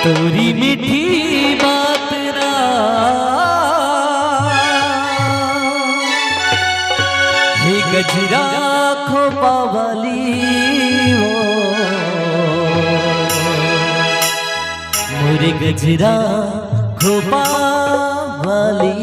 तोरी मीठी बात ना हे गजरा खोपा वाली हो मोरे गजरा खोपा वाली।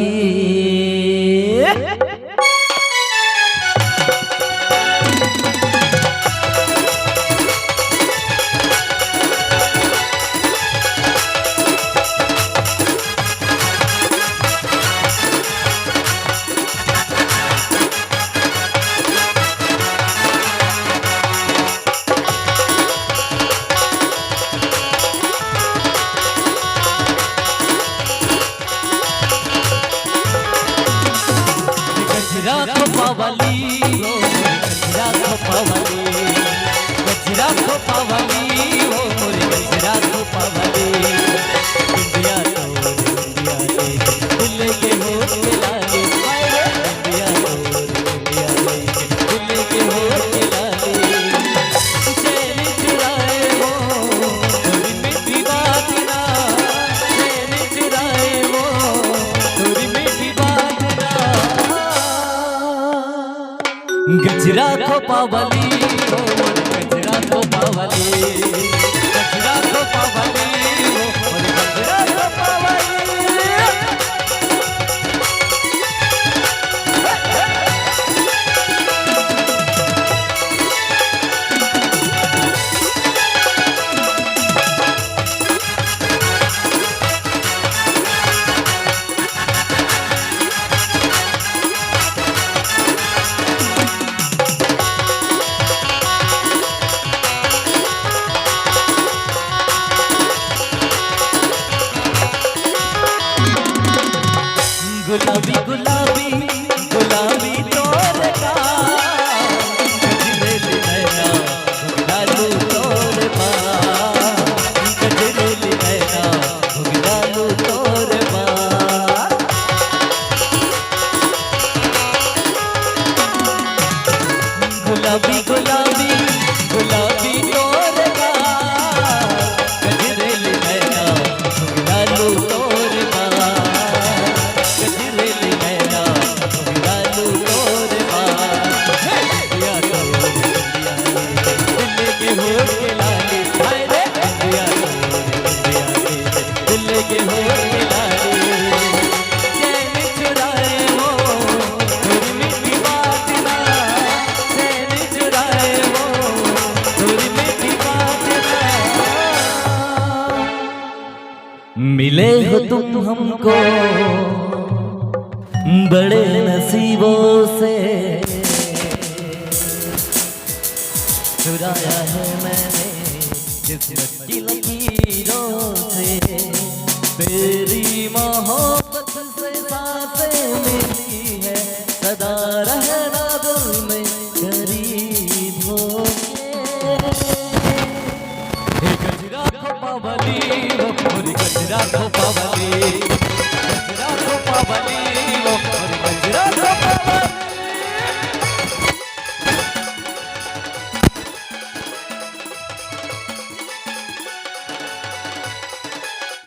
गजरा खोपा वाली हो गजरा खोपा वाली, गजरा खोपा वाली हो मोरे गजरा खोपा वाली। इंडिया तो इंडिया ले दिल के हो लाली, इंडिया तो इंडिया ले दिल के हो लाली। चैन चुराए हो थोड़ी मीठी बात ना, चैन चुराए हो थोड़ी मीठी बात ना। गजरा खोपा वाली हो गजरा खोपा वाली, गजरा खोपा वाली हो गजरा खोपा वाली। गुलाबी गुलाबी गुलाबी तोर का गजरेली नैना भुगलालू तोर बा, गजरेली नैना भुगलालू तोर बा। गुलाबी गुलाबी गुलाबी तोर का गजरेली नैना भुगलालू तोर बा, गजरेली नैना भुगलालू तोर बा। इंडिया तो इंडिया दिल के हो के लाली, हाय रे इंडिया तो इंडिया दिल के हो के लाली। चैन चुराए हो थोड़ी मीठी बात ना, चैन चुराए हो थोड़ी मीठी बात ना। मिले हो तुम हमको बड़े नसीबों से, चुराया है मैंने किस्मत की लकीरों से। तेरी मोहब्बत से सांसें मिलती है, सदा रहना दिल में करीब होके। हे गजरा खोपा वाली हो मोरी गजरा खोपा वाली, गजरा खोपा वाली।